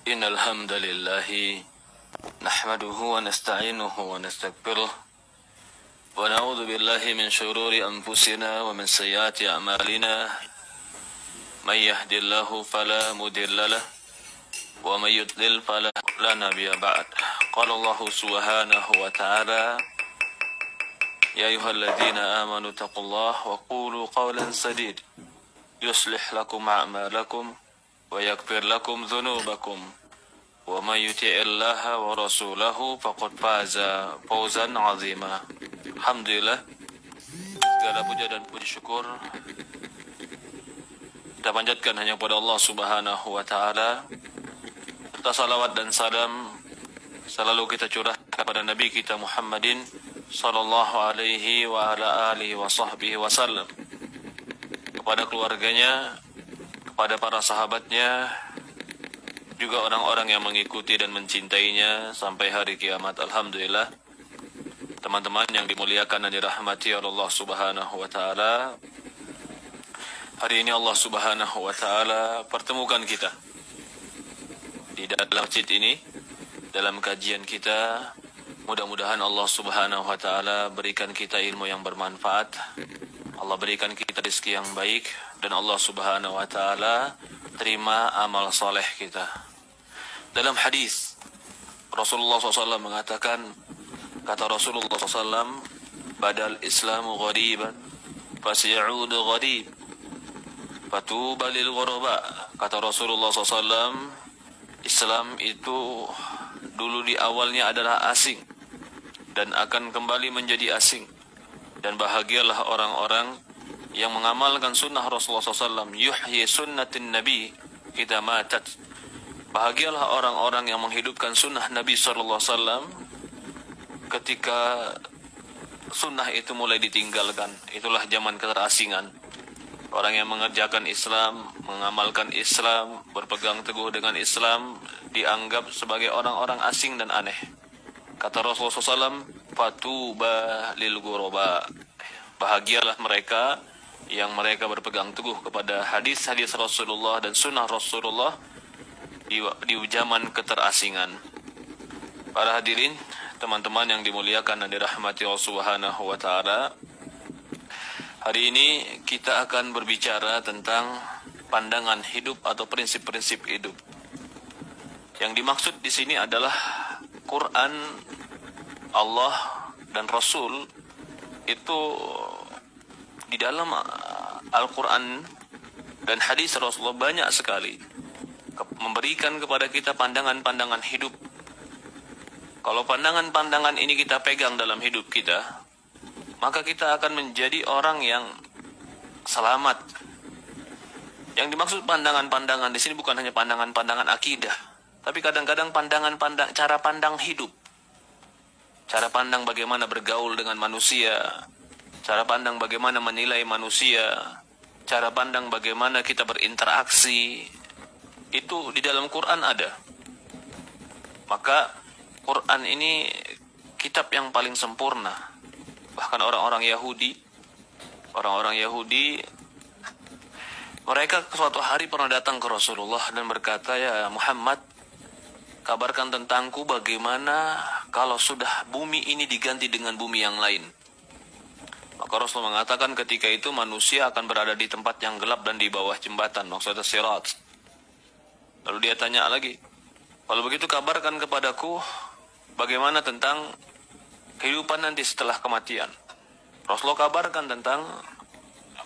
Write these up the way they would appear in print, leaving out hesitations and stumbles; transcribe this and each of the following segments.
إن الحمد لله نحمده ونستعينه ونستغفره ونعوذ بالله من شرور أنفسنا ومن سيئات أعمالنا من يهد الله فلا مضل له ومن يضلل فلا نبي بعد قال الله سبحانه وتعالى يا أيها الذين آمنوا اتقوا الله وقولوا قولا سديدا يصلح لكم أعمالكم ويغفر لكم ذنوبكم ومن يطع الله ورسوله فقد فاز فوزا عظيما. Alhamdulillah, segala puja dan puji syukur kita panjatkan hanya kepada Allah Subhanahu wa taala. Serta salawat dan salam selalu kita curahkan kepada Nabi kita Muhammadin sallallahu alaihi wa ala alihi wa sahbihi wasallam, kepada keluarganya, kepada para sahabatnya, juga orang-orang yang mengikuti dan mencintainya sampai hari kiamat. Alhamdulillah, teman-teman yang dimuliakan dan dirahmati oleh Allah Subhanahu wa taala, hari ini Allah Subhanahu wa taala pertemukan kita di dalam masjid ini, dalam kajian kita. Mudah-mudahan Allah Subhanahu wa taala berikan kita ilmu yang bermanfaat, Allah berikan kita rezeki yang baik, dan Allah Subhanahu wa taala terima amal soleh kita. Dalam hadis Rasulullah SAW mengatakan, kata Rasulullah SAW, badal Islamu ghariban fasiya'udu gharib fatuba lil ghuraba. Kata Rasulullah SAW, Islam itu dulu di awalnya adalah asing dan akan kembali menjadi asing, dan bahagialah orang-orang yang mengamalkan sunnah Rasulullah SAW. Yuhyi sunnatin Nabi idza matat. Bahagialah orang-orang yang menghidupkan sunnah Nabi SAW ketika sunnah itu mulai ditinggalkan. Itulah zaman keterasingan. Orang yang mengerjakan Islam, mengamalkan Islam, berpegang teguh dengan Islam, dianggap sebagai orang-orang asing dan aneh. Kata Rasulullah SAW, fatuba lil ghuraba. Bahagialah mereka yang mereka berpegang teguh kepada hadis-hadis Rasulullah dan sunnah Rasulullah di zaman keterasingan. Para hadirin, teman-teman yang dimuliakan dan dirahmati Allah Subhanahu wa taala, hari ini kita akan berbicara tentang pandangan hidup atau prinsip-prinsip hidup. Yang dimaksud di sini adalah Quran, Allah dan Rasul. Itu di dalam Al-Quran dan hadis Rasulullah banyak sekali memberikan kepada kita pandangan-pandangan hidup. Kalau pandangan-pandangan ini kita pegang dalam hidup kita, maka kita akan menjadi orang yang selamat. Yang dimaksud pandangan-pandangan di sini bukan hanya pandangan-pandangan akidah, tapi kadang-kadang cara pandang hidup. Cara pandang bagaimana bergaul dengan manusia, cara pandang bagaimana menilai manusia, cara pandang bagaimana kita berinteraksi, itu di dalam Quran ada. Maka Quran ini kitab yang paling sempurna. Bahkan orang-orang Yahudi, mereka suatu hari pernah datang ke Rasulullah dan berkata, ya Muhammad, kabarkan tentangku bagaimana kalau sudah bumi ini diganti dengan bumi yang lain. Maka Rasul mengatakan ketika itu manusia akan berada di tempat yang gelap dan di bawah jembatan, maksudnya sirat. Lalu dia tanya lagi, kalau begitu kabarkan kepadaku bagaimana tentang kehidupan nanti setelah kematian. Rasulullah kabarkan tentang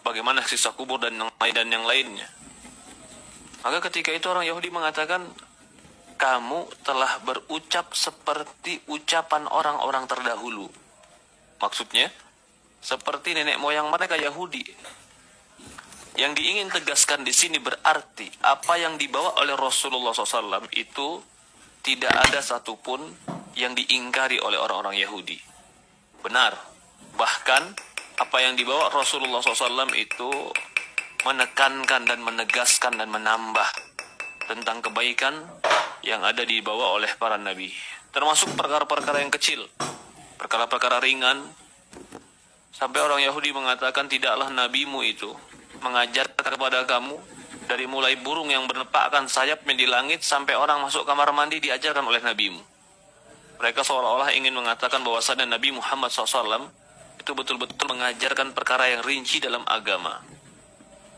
bagaimana siksa kubur dan yang lainnya. Maka ketika itu orang Yahudi mengatakan, kamu telah berucap seperti ucapan orang-orang terdahulu. Maksudnya, seperti nenek moyang mereka Yahudi. Yang diingin tegaskan di sini berarti apa yang dibawa oleh Rasulullah SAW itu tidak ada satupun yang diingkari oleh orang-orang Yahudi. Benar. Bahkan apa yang dibawa Rasulullah SAW itu menekankan dan menegaskan dan menambah tentang kebaikan yang ada dibawa oleh para nabi. Termasuk perkara-perkara yang kecil, perkara-perkara ringan. Sampai orang Yahudi mengatakan, tidaklah nabimu itu mengajar kepada kamu Dari mulai burung yang menepakkan sayapnya di langit sampai orang masuk kamar mandi diajarkan oleh nabimu. Mereka seolah-olah ingin mengatakan bahwasannya Nabi Muhammad SAW itu betul-betul mengajarkan perkara yang rinci dalam agama.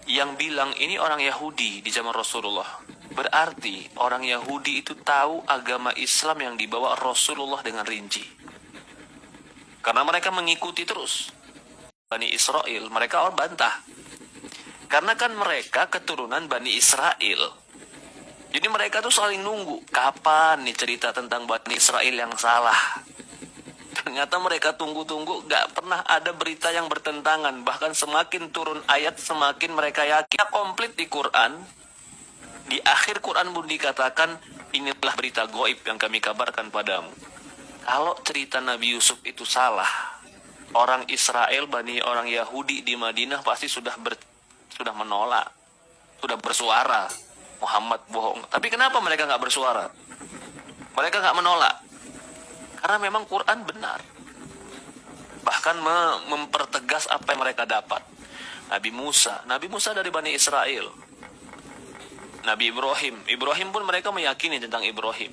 Yang bilang ini orang Yahudi di zaman Rasulullah. Berarti orang Yahudi itu tahu agama Islam yang dibawa Rasulullah dengan rinci. Karena mereka mengikuti terus. Bani Israel, mereka orang bantah. Karena kan mereka keturunan Bani Israel. Jadi mereka tuh saling nunggu. Kapan nih cerita tentang Bani Israel yang salah? Ternyata mereka tunggu-tunggu, gak pernah ada berita yang bertentangan. Bahkan semakin turun ayat, semakin mereka yakin. Komplit di Quran. Di akhir Quran pun dikatakan, inilah berita gaib yang kami kabarkan padamu. Kalau cerita Nabi Yusuf itu salah, orang Israel, orang Yahudi di Madinah pasti sudah menolak, sudah bersuara. Muhammad bohong. Tapi kenapa mereka nggak bersuara? Mereka nggak menolak. Karena memang Quran benar. Bahkan mempertegas apa yang mereka dapat. Nabi Musa dari Bani Israel. Nabi Ibrahim pun mereka meyakini tentang Ibrahim.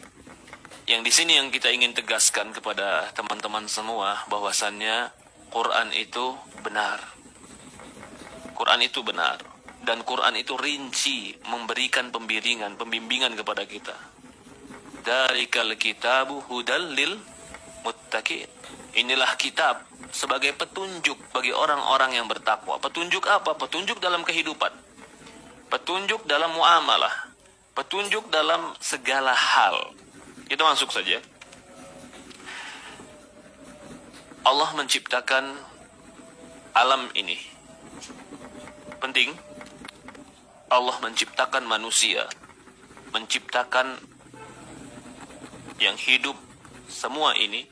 Yang di sini yang kita ingin tegaskan kepada teman-teman semua bahwasannya Quran itu benar. Quran itu benar. Dan Quran itu rinci memberikan pembimbingan kepada kita. Dzarikal kitabu hudal lil muttaqin. Inilah kitab sebagai petunjuk bagi orang-orang yang bertakwa. Petunjuk apa? Petunjuk dalam kehidupan. Petunjuk dalam muamalah. Petunjuk dalam segala hal. Kita masuk saja. Allah menciptakan alam ini. Penting. Allah menciptakan manusia, menciptakan yang hidup, semua ini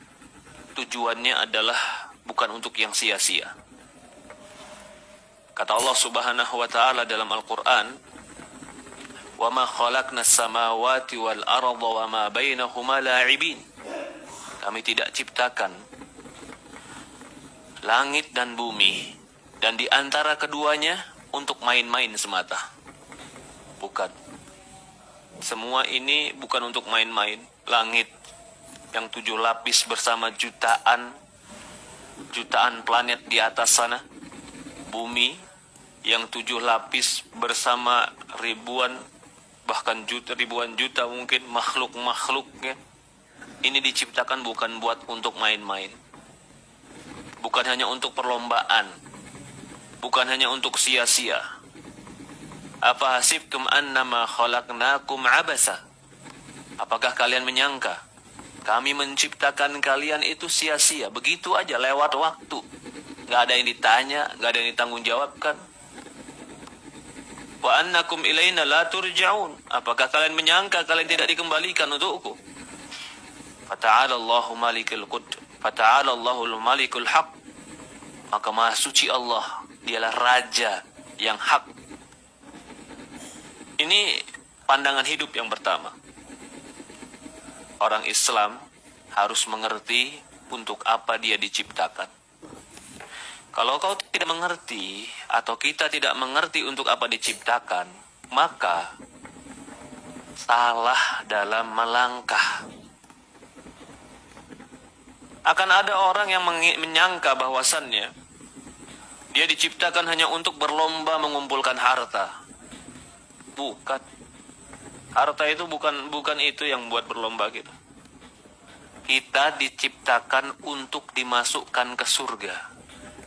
tujuannya adalah bukan untuk yang sia-sia. Kata Allah Subhanahu wa taala dalam Al-Qur'an, "Wa ma khalaqnas samawati wal arda wa ma bainahuma la'ibin." Kami tidak ciptakan langit dan bumi dan di antara keduanya untuk main-main semata. Bukan. Semua ini bukan untuk main-main. Langit yang 7 lapis bersama jutaan planet di atas sana. Bumi yang 7 lapis bersama ribuan, bahkan ribuan juta mungkin makhluk-makhluknya. Ini diciptakan bukan buat untuk main-main. Bukan hanya untuk perlombaan. Bukan hanya untuk sia-sia. Apa hasibtum annama khalaqnakum abasa? Apakah kalian menyangka kami menciptakan kalian itu sia-sia, begitu aja lewat waktu? Gak ada yang ditanya, gak ada yang ditanggungjawabkan. Wa annakum ilaina la turja'un. Apakah kalian menyangka kalian tidak dikembalikan untukku? Fata'ala Allahu malikul haq. Maka Maha Suci Allah, dialah Raja yang hak. Ini pandangan hidup yang pertama. Orang Islam harus mengerti untuk apa dia diciptakan. Kalau kau tidak mengerti atau kita tidak mengerti untuk apa diciptakan, maka salah dalam melangkah. Akan ada orang yang menyangka bahwasannya dia diciptakan hanya untuk berlomba mengumpulkan harta. Bukan. Harta itu bukan itu yang buat berlomba kita. Kita diciptakan untuk dimasukkan ke surga.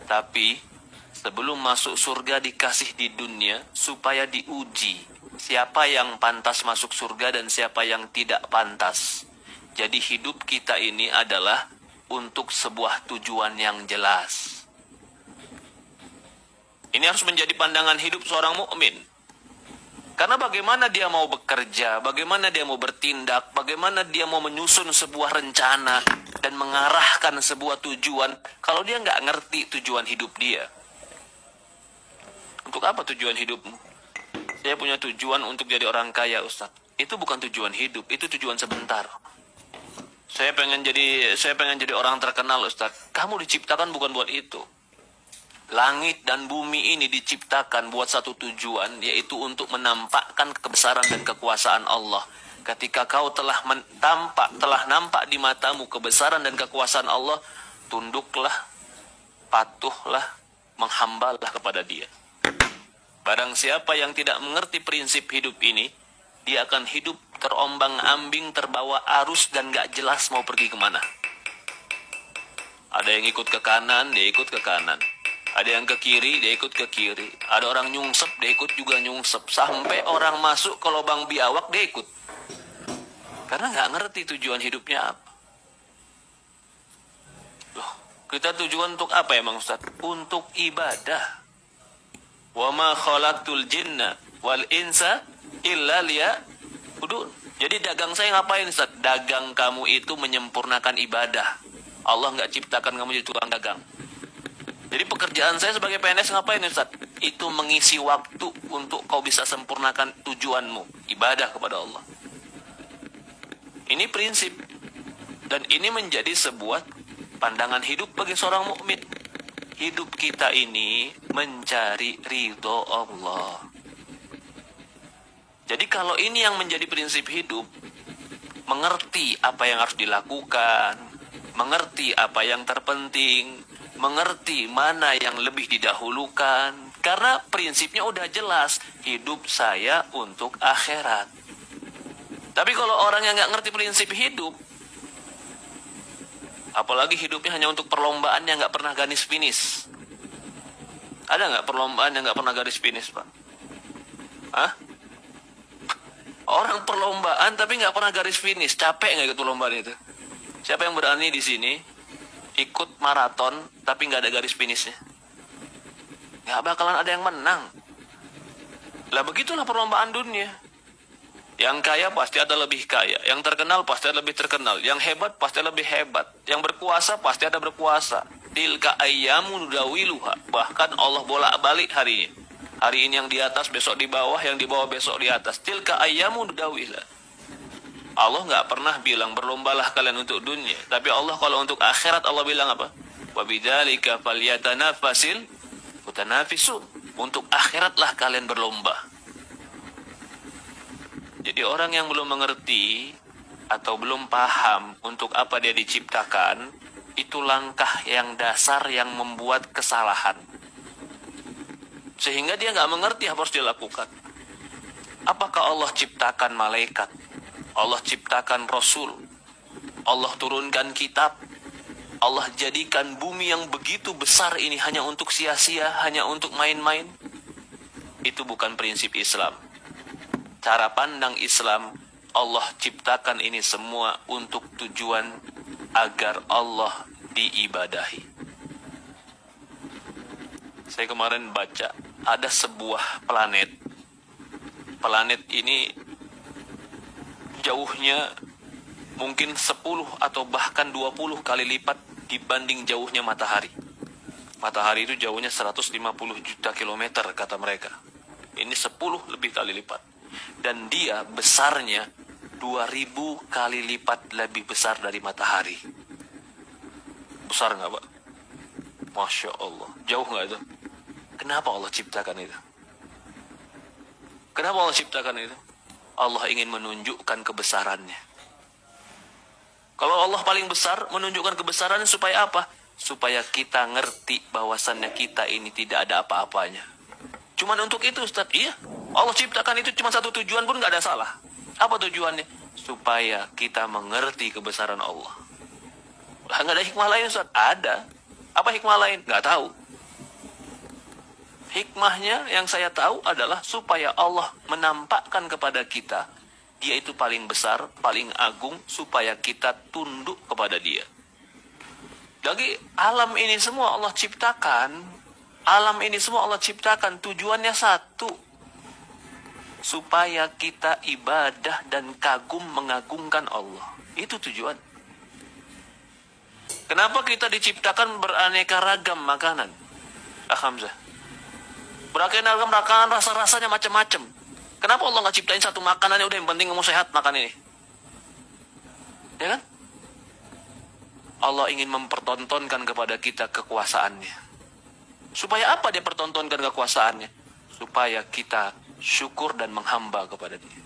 Tapi sebelum masuk surga dikasih di dunia supaya diuji siapa yang pantas masuk surga dan siapa yang tidak pantas. Jadi hidup kita ini adalah untuk sebuah tujuan yang jelas. Ini harus menjadi pandangan hidup seorang mukmin. Karena bagaimana dia mau bekerja, bagaimana dia mau bertindak, bagaimana dia mau menyusun sebuah rencana dan mengarahkan sebuah tujuan kalau dia nggak ngerti tujuan hidup dia. Untuk apa tujuan hidupmu? Saya punya tujuan untuk jadi orang kaya, Ustaz. Itu bukan tujuan hidup, itu tujuan sebentar. Saya pengen jadi orang terkenal, Ustaz. Kamu diciptakan bukan buat itu. Langit dan bumi ini diciptakan buat satu tujuan, yaitu untuk menampakkan kebesaran dan kekuasaan Allah. Ketika kau telah nampak di matamu kebesaran dan kekuasaan Allah, tunduklah, patuhlah, menghambalah kepada Dia. Barang siapa yang tidak mengerti prinsip hidup ini, dia akan hidup terombang-ambing, terbawa arus, dan gak jelas mau pergi kemana. Ada yang ikut ke kanan, dia ikut ke kanan. Ada yang ke kiri, dia ikut ke kiri. Ada orang nyungsep, dia ikut juga nyungsep. Sampai orang masuk ke lubang biawak, dia ikut. Karena gak ngerti tujuan hidupnya apa. Loh, kita tujuan untuk apa emang Ustaz? Untuk ibadah. Wa ma khalaqtul jinna wal insa illa liya'budun. Jadi dagang saya ngapain Ustaz? Dagang kamu itu menyempurnakan ibadah. Allah nggak ciptakan kamu jadi tukang dagang. Jadi pekerjaan saya sebagai PNS ngapain Ustaz? Itu mengisi waktu untuk kau bisa sempurnakan tujuanmu, ibadah kepada Allah. Ini prinsip, dan ini menjadi sebuah pandangan hidup bagi seorang mukmin. Hidup kita ini mencari ridho Allah. Jadi kalau ini yang menjadi prinsip hidup, mengerti apa yang harus dilakukan, mengerti apa yang terpenting, mengerti mana yang lebih didahulukan. Karena prinsipnya udah jelas, hidup saya untuk akhirat. Tapi kalau orang yang nggak ngerti prinsip hidup, apalagi hidupnya hanya untuk perlombaan yang nggak pernah garis finish. Ada nggak perlombaan yang nggak pernah garis finish, Pak? Hah? Orang perlombaan tapi nggak pernah garis finish, capek nggak ikut perlombaan itu? Siapa yang berani di sini ikut maraton tapi nggak ada garis finishnya? Nggak bakalan ada yang menang. Lah begitulah perlombaan dunia. Yang kaya pasti ada lebih kaya, yang terkenal pasti ada lebih terkenal, yang hebat pasti ada lebih hebat, yang berkuasa pasti ada berkuasa. Tilka ayyamun nudawiluha. Bahkan Allah bolak-balik harinya. Hari ini yang di atas, besok di bawah, yang di bawah besok di atas. Tilka ayyamun nudawiluha. Allah nggak pernah bilang berlombalah kalian untuk dunia, tapi Allah kalau untuk akhirat Allah bilang apa? Wa bidzalika falyatanafasil mutanafisun. Untuk akhiratlah kalian berlomba. Jadi orang yang belum mengerti atau belum paham untuk apa dia diciptakan, itu langkah yang dasar yang membuat kesalahan. Sehingga dia nggak mengerti apa harus dilakukan. Apakah Allah ciptakan malaikat? Allah ciptakan Rasul? Allah turunkan kitab? Allah jadikan bumi yang begitu besar ini hanya untuk sia-sia, hanya untuk main-main? Itu bukan prinsip Islam. Cara pandang Islam, Allah ciptakan ini semua untuk tujuan agar Allah diibadahi. Saya kemarin baca, ada sebuah planet. Planet ini jauhnya mungkin 10 atau bahkan 20 kali lipat dibanding jauhnya matahari. Matahari itu jauhnya 150 juta kilometer kata mereka. Ini 10 lebih kali lipat. Dan dia besarnya 2000 kali lipat lebih besar dari matahari. Besar nggak Pak? Masya Allah. Jauh nggak itu? Kenapa Allah ciptakan itu? Kenapa Allah ciptakan itu? Allah ingin menunjukkan kebesarannya. Kalau Allah paling besar, menunjukkan kebesarannya supaya apa? Supaya kita ngerti bahwasannya kita ini tidak ada apa-apanya. Cuman untuk itu Ustaz, iya. Allah ciptakan itu cuma satu tujuan pun nggak ada salah. Apa tujuannya? Supaya kita mengerti kebesaran Allah. Lah nggak ada hikmah lain Ustaz? Ada. Apa hikmah lain? Nggak tahu. Hikmahnya yang saya tahu adalah supaya Allah menampakkan kepada kita Dia itu paling besar, paling agung, supaya kita tunduk kepada Dia. Jadi alam ini semua Allah ciptakan. Alam ini semua Allah ciptakan tujuannya satu. Supaya kita ibadah dan kagum mengagungkan Allah. Itu tujuan. Kenapa kita diciptakan beraneka ragam makanan? Hamzah. Beraneka ragam makanan, rasa-rasanya macam-macam. Kenapa Allah nggak ciptain satu makanan yang udah yang penting kamu sehat makan ini? Ya kan? Allah ingin mempertontonkan kepada kita kekuasaannya. Supaya apa dia pertontonkan kekuasaannya? Supaya kita syukur dan menghamba kepada dia.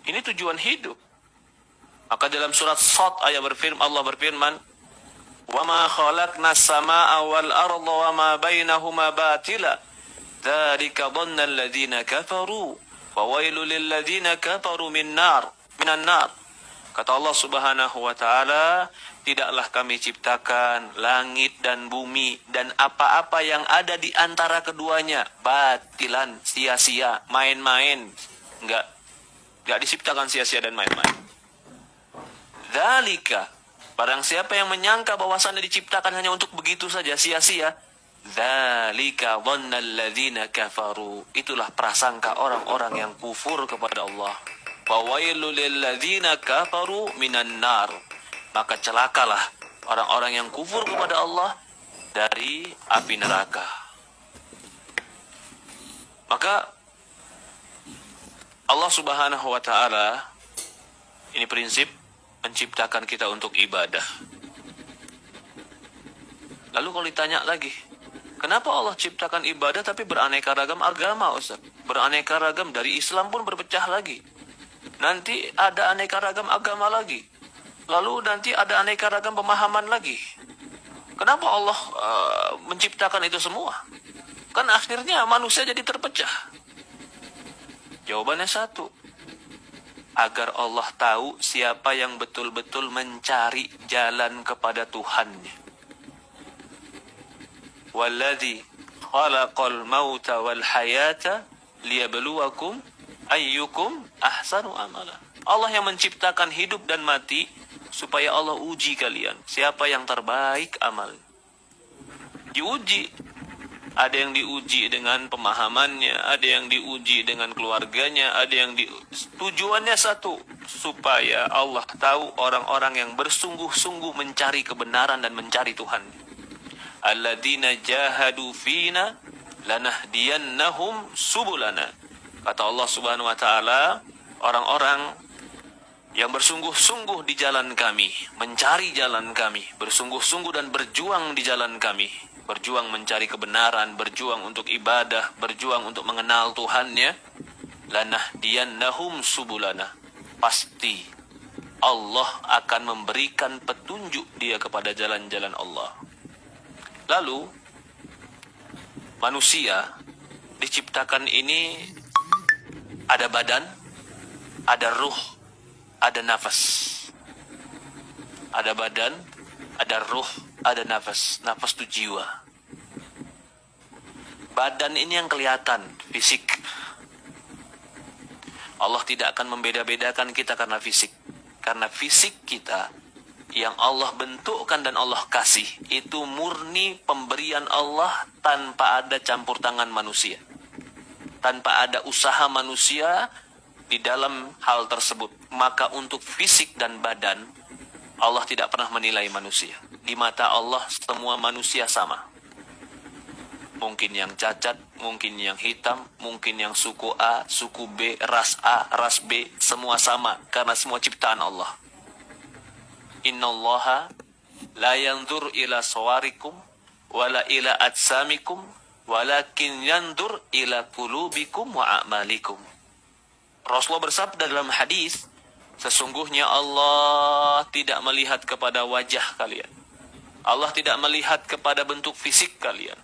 Ini tujuan hidup. Maka dalam surat Shad Allah berfirman, "Wa ma khalaqna as-samaa'a wal arda wa ma bainahuma batila. Dzalika dhanna alladziina kafaru, wa wailul lil ladziina kafaru minan nar." Kata Allah Subhanahu wa taala, tidaklah kami ciptakan langit dan bumi dan apa-apa yang ada di antara keduanya batilan, sia-sia, main-main. Enggak diciptakan sia-sia dan main-main. Dzalika, barang siapa yang menyangka bahwasannya diciptakan hanya untuk begitu saja, sia-sia, dzalika dhannal ladzina kafaru, itulah prasangka orang-orang yang kufur kepada Allah. Wa wailul lil ladzina kafaru minan nar, maka celakalah orang-orang yang kufur kepada Allah dari api neraka. Maka Allah Subhanahu wa taala, ini prinsip, menciptakan kita untuk ibadah. Lalu kalau ditanya lagi, kenapa Allah ciptakan ibadah tapi beraneka ragam agama, Ustaz? Beraneka ragam, dari Islam pun berpecah lagi. Nanti ada aneka ragam agama lagi. Lalu nanti ada aneka ragam pemahaman lagi. Kenapa Allah menciptakan itu semua? Kan akhirnya manusia jadi terpecah. Jawabannya satu, agar Allah tahu siapa yang betul-betul mencari jalan kepada Tuhannya. Walladzi khalaqal mauta wal hayata liyabluwakum ayyukum ahsanu amala. Allah yang menciptakan hidup dan mati supaya Allah uji kalian, siapa yang terbaik amal. Diuji. Ada yang diuji dengan pemahamannya, ada yang diuji dengan keluarganya, ada yang tujuannya satu, supaya Allah tahu orang-orang yang bersungguh-sungguh mencari kebenaran dan mencari Tuhan. Alladzina jahadu fina lanahdiyannahum subulana. Kata Allah Subhanahu wa taala, orang-orang yang bersungguh-sungguh di jalan kami, mencari jalan kami, bersungguh-sungguh dan berjuang di jalan kami, berjuang mencari kebenaran, berjuang untuk ibadah, berjuang untuk mengenal Tuhannya, lanahdiyannahum subulana, pasti Allah akan memberikan petunjuk dia kepada jalan-jalan Allah. Lalu manusia diciptakan ini ada badan, ada ruh, ada nafas. Ada badan, ada ruh, ada nafas. Nafas itu jiwa. Badan ini yang kelihatan, fisik. Allah tidak akan membeda-bedakan kita karena fisik. Karena fisik kita yang Allah bentukkan dan Allah kasih, itu murni pemberian Allah tanpa ada campur tangan manusia. Tanpa ada usaha manusia di dalam hal tersebut. Maka untuk fisik dan badan, Allah tidak pernah menilai manusia. Di mata Allah semua manusia sama. Mungkin yang cacat, mungkin yang hitam, mungkin yang suku A, suku B, ras A, ras B, semua sama karena semua ciptaan Allah. Innallaha la yanzur ila sawarikum wala ila atsamikum walakin yanzur ila qulubikum wa a'malikum. Rasulullah bersabda dalam hadis, sesungguhnya Allah tidak melihat kepada wajah kalian. Allah tidak melihat kepada bentuk fisik kalian.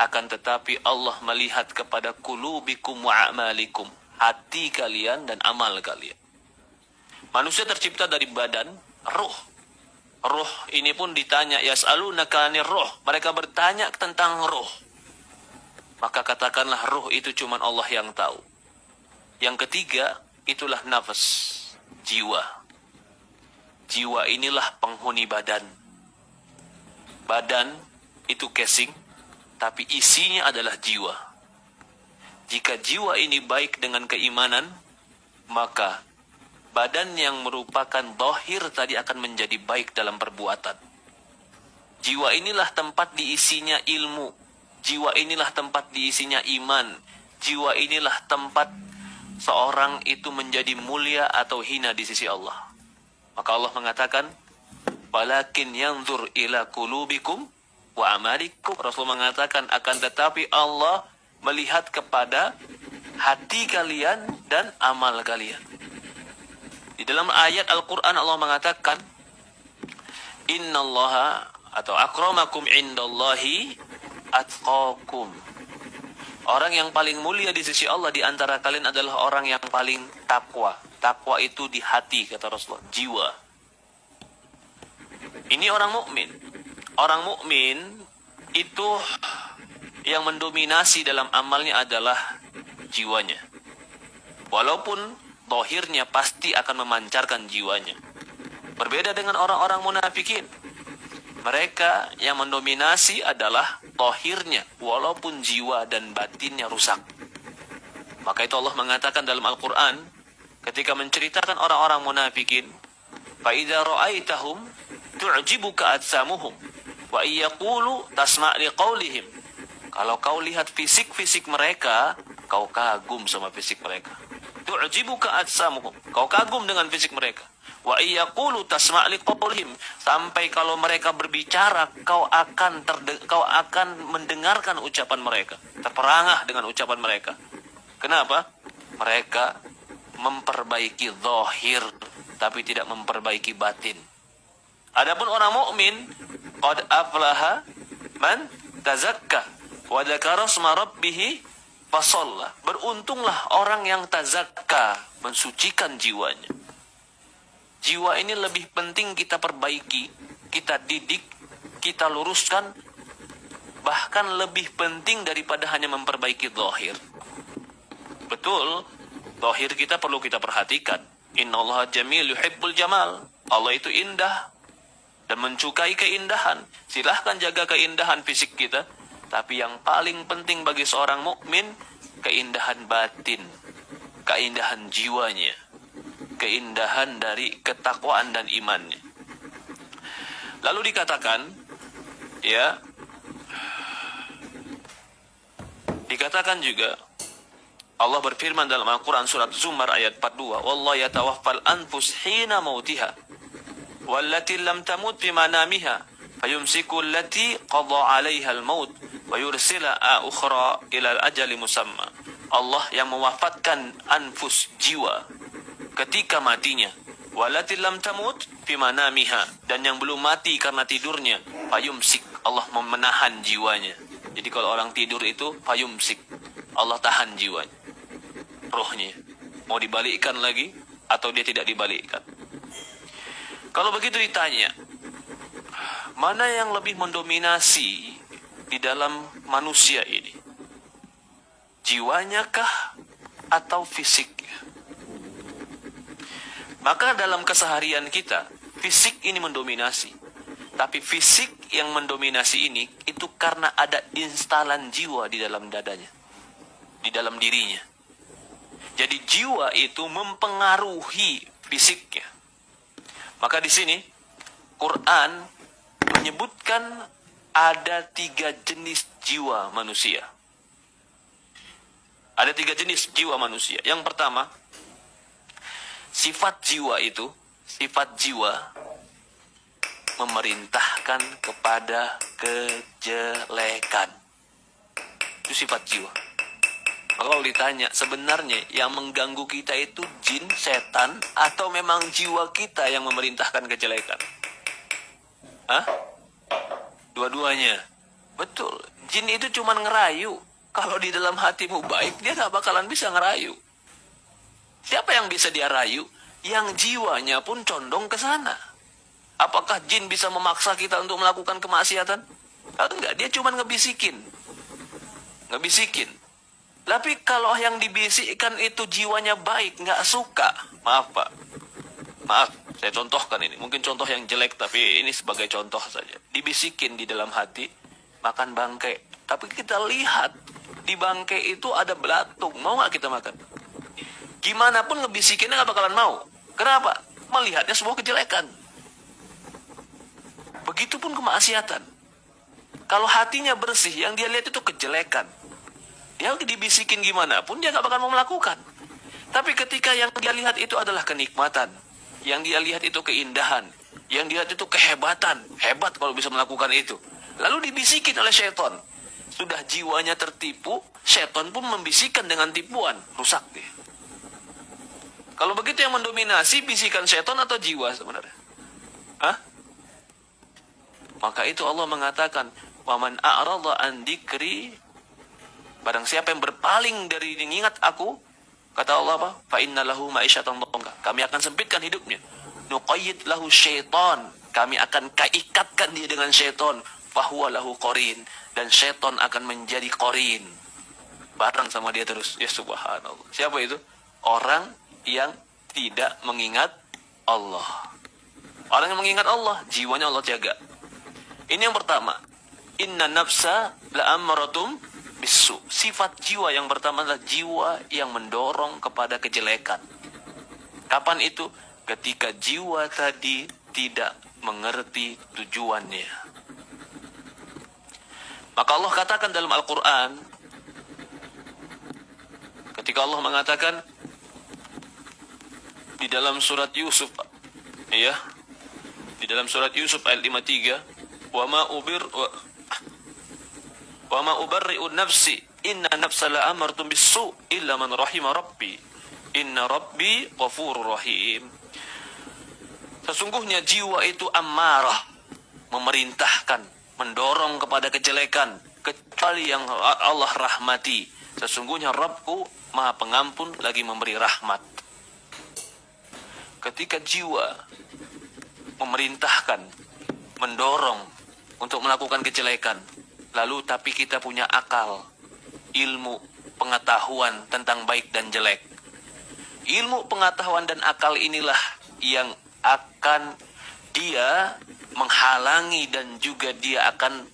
Akan tetapi Allah melihat kepada qulubikum wa a'malikum, hati kalian dan amal kalian. Manusia tercipta dari badan, ruh. Ruh ini pun ditanya, yas'alunaka 'anir ruh. Mereka bertanya tentang ruh. Maka katakanlah ruh itu cuma Allah yang tahu. Yang ketiga, itulah nafas, jiwa. Jiwa inilah penghuni badan. Badan itu casing, tapi isinya adalah jiwa. Jika jiwa ini baik dengan keimanan, maka badan yang merupakan zahir tadi akan menjadi baik dalam perbuatan. Jiwa inilah tempat diisinya ilmu. Jiwa inilah tempat diisinya iman. Jiwa inilah tempat seorang itu menjadi mulia atau hina di sisi Allah. Maka Allah mengatakan, walakin yanzur ila qulubikum wa amalikum. Rasul mengatakan akan tetapi Allah melihat kepada hati kalian dan amal kalian. Di dalam ayat Al-Quran Allah mengatakan, innallaha atau akramakum indallahi atqakum. Orang yang paling mulia di sisi Allah di antara kalian adalah orang yang paling takwa. Takwa itu di hati, kata Rasulullah, jiwa. Ini orang mukmin. Orang mukmin itu yang mendominasi dalam amalnya adalah jiwanya. Walaupun zahirnya pasti akan memancarkan jiwanya. Berbeda dengan orang-orang munafikin. Mereka yang mendominasi adalah zahirnya, walaupun jiwa dan batinnya rusak. Maka itu Allah mengatakan dalam Al-Quran, ketika menceritakan orang-orang munafikin, فَإِذَا رَأَيْتَهُمْ تُعْجِبُكَ أَجْسَامُهُمْ وَإِيَّقُولُ تَسْمَعْ لِقَوْلِهِمْ. Kalau kau lihat fisik-fisik mereka, kau kagum sama fisik mereka. تُعْجِبُكَ أَجْسَامُهُمْ. Kau kagum dengan fisik mereka. Wa iyaqulu tasma' liqaulihim, sampai kalau mereka berbicara kau akan mendengarkan ucapan mereka, terperangah dengan ucapan mereka. Kenapa? Mereka memperbaiki zahir tapi tidak memperbaiki batin. Adapun orang mukmin, qad aflaha man tazakka wa dzakara isma rabbih fasalla. Beruntunglah orang yang tazakka, mensucikan jiwanya. Jiwa ini lebih penting kita perbaiki, kita didik, kita luruskan, bahkan lebih penting daripada hanya memperbaiki zahir. Betul, zahir kita perlu kita perhatikan. Innallaha jamil yuhibbul jamal. Allah itu indah dan mencukai keindahan. Silahkan jaga keindahan fisik kita, tapi yang paling penting bagi seorang mukmin, keindahan batin, keindahan jiwanya, keindahan dari ketakwaan dan imannya. Lalu dikatakan, ya, dikatakan juga Allah berfirman dalam Al-Quran surat Zumar ayat 42, wallahu yatawaffal anfus hina mautiha wallati lam tamut fi manamiha fayumsiku allati qadha 'alaiha al-maut wa yursila ukhra ila al-ajali musamma. Allah yang mewafatkan anfus, jiwa, ketika matinya, walati lam tamut fi manamiha, dan yang belum mati karena tidurnya, fayumsik, Allah menahan jiwanya. Jadi kalau orang tidur itu fayumsik, Allah tahan jiwanya, rohnya. Mau dibalikkan lagi atau dia tidak dibalikkan. Kalau begitu ditanya, mana yang lebih mendominasi di dalam manusia ini? Jiwanya kah atau fisiknya? Maka dalam keseharian kita, fisik ini mendominasi. Tapi fisik yang mendominasi ini, itu karena ada instalan jiwa di dalam dadanya, di dalam dirinya. Jadi jiwa itu mempengaruhi fisiknya. Maka di sini, Quran menyebutkan ada 3 jenis jiwa manusia. Ada 3 jenis jiwa manusia. Yang pertama, sifat jiwa itu, sifat jiwa memerintahkan kepada kejelekan. Itu sifat jiwa. Maka kalau ditanya, sebenarnya yang mengganggu kita itu jin, setan, atau memang jiwa kita yang memerintahkan kejelekan? Hah? Dua-duanya. Betul. Jin itu cuma ngerayu. Kalau di dalam hatimu baik, dia gak bakalan bisa ngerayu. Siapa yang bisa dia rayu? Yang jiwanya pun condong ke sana. Apakah jin bisa memaksa kita untuk melakukan kemaksiatan? Enggak, dia cuma ngebisikin. Ngebisikin. Tapi kalau yang dibisikkan itu jiwanya baik, nggak suka. Maaf Pak. Maaf, saya contohkan ini. Mungkin contoh yang jelek, tapi ini sebagai contoh saja. Dibisikin di dalam hati, makan bangkai. Tapi kita lihat, di bangkai itu ada belatung. Mau nggak kita makan? Gimana pun ngebisikinnya nggak bakalan mau. Kenapa? Melihatnya sebuah kejelekan. Begitupun kemaksiatan. Kalau hatinya bersih, yang dia lihat itu kejelekan. Dia dibisikin gimana pun dia nggak bakal mau melakukan. Tapi ketika yang dia lihat itu adalah kenikmatan, yang dia lihat itu keindahan, yang dia lihat itu kehebatan, hebat kalau bisa melakukan itu. Lalu dibisikin oleh syaitan. Sudah jiwanya tertipu, syaitan pun membisikkan dengan tipuan. Rusak dia. Kalau begitu yang mendominasi bisikan syaitan atau jiwa sebenarnya? Hah? Maka itu Allah mengatakan, "Waman a'rada an dzikri," barang siapa yang berpaling dari mengingat aku, kata Allah apa? Fa inna lahu ma'isyatan dhanka. Kami akan sempitkan hidupnya. Nuqayyid lahu syaitan. Kami akan kaikatkan dia dengan syaitan. Fahuwa lahu qarin. Dan syaitan akan menjadi qarin. Bareng sama dia terus. Ya subhanallah. Siapa itu? Orang yang tidak mengingat Allah. Orang yang mengingat Allah, jiwanya Allah jaga. Ini yang pertama. Inna nafsa la'amaratum bisu. Sifat jiwa yang pertama adalah jiwa yang mendorong kepada kejelekan. Kapan itu? Ketika jiwa tadi tidak mengerti tujuannya. Maka Allah katakan dalam Al-Quran, ketika Allah mengatakan di dalam surat Yusuf, ya, di dalam surat Yusuf ayat 53, wa ma ubarri'u nafsi inna nafsa la'amartum bisu illa man rahima rabbi inna rabbi ghafurur rahim. Sesungguhnya jiwa itu amarah, memerintahkan, mendorong kepada kejelekan, kecuali yang Allah rahmati. Sesungguhnya Rabbku Maha Pengampun lagi memberi rahmat. Ketika jiwa memerintahkan, mendorong untuk melakukan kejelekan, lalu tapi kita punya akal, ilmu, pengetahuan tentang baik dan jelek. Ilmu, pengetahuan, dan akal inilah yang akan dia menghalangi dan juga dia akan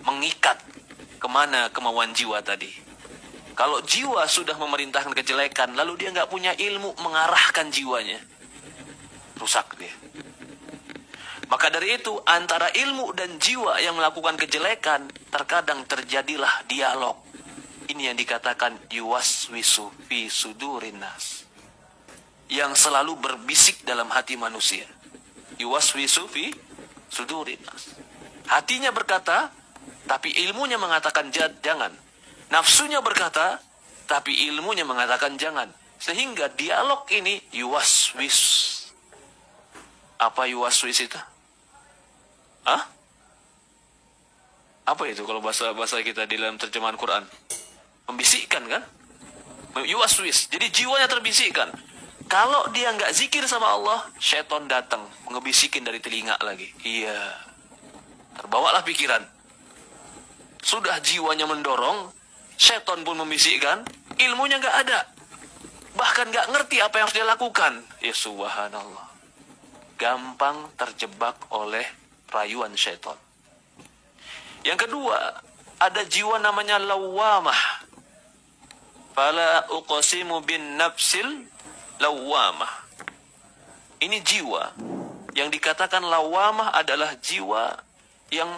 mengikat kemana kemauan jiwa tadi. Kalau jiwa sudah memerintahkan kejelekan, lalu dia nggak punya ilmu mengarahkan jiwanya, rusak dia. Maka dari itu, antara ilmu dan jiwa yang melakukan kejelekan, terkadang terjadilah dialog. Ini yang dikatakan yuwaswisu fi sudurin nas, yang selalu berbisik dalam hati manusia. Yuwaswisu fi sudurin nas. Hatinya berkata, tapi ilmunya mengatakan jangan. Nafsunya berkata, tapi ilmunya mengatakan jangan. Sehingga dialog ini yuwaswis. Apa yuwaswis itu? Hah? Apa itu kalau bahasa kita di dalam terjemahan Quran? Membisikkan kan? Yuwaswis. Jadi jiwanya terbisikkan. Kalau dia nggak zikir sama Allah, syaitan datang ngebisikin dari telinga lagi. Iya. Terbawalah pikiran. Sudah jiwanya mendorong, syaitan pun membisikkan, ilmunya nggak ada. Bahkan nggak ngerti apa yang harus dia lakukan. Ya subhanallah. Gampang terjebak oleh rayuan syaitan. Yang kedua, ada jiwa namanya lawamah. Fala uqsimu bin nafsil lawamah. Ini jiwa yang dikatakan lawamah adalah jiwa yang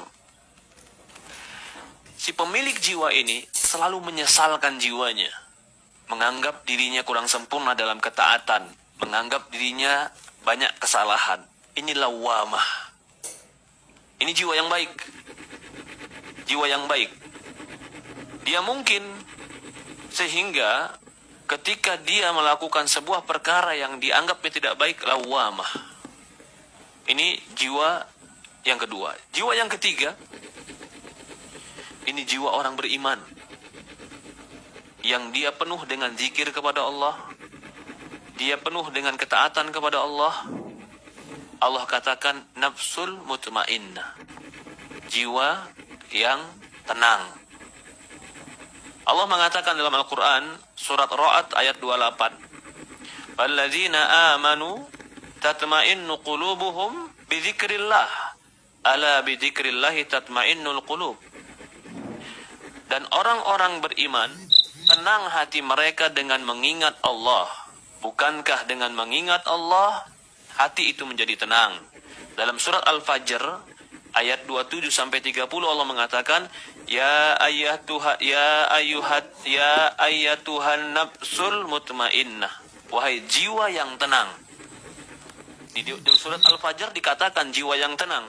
si pemilik jiwa ini selalu menyesalkan jiwanya, menganggap dirinya kurang sempurna dalam ketaatan, menganggap dirinya banyak kesalahan. Ini lawamah. Ini jiwa yang baik. Jiwa yang baik. Dia mungkin sehingga ketika dia melakukan sebuah perkara yang dianggapnya tidak baik, lawamah. Ini jiwa yang kedua. Jiwa yang ketiga, ini jiwa orang beriman, yang dia penuh dengan zikir kepada Allah, dia penuh dengan ketaatan kepada Allah. Allah katakan nafsul mutmainnah, jiwa yang tenang. Allah mengatakan dalam Al-Quran, surat Ra'ad ayat 28, "Walladzina amanu tatma'innu qulubuhum bidzikrillah, ala bidzikrillahi tatma'innul qulub." Dan orang-orang beriman, tenang hati mereka dengan mengingat Allah. Bukankah dengan mengingat Allah, hati itu menjadi tenang? Dalam surat Al-Fajr, ayat 27-30 Allah mengatakan, Ya ayyatuhan nafsul mutmainnah. Wahai jiwa yang tenang. Di surat Al-Fajr dikatakan jiwa yang tenang.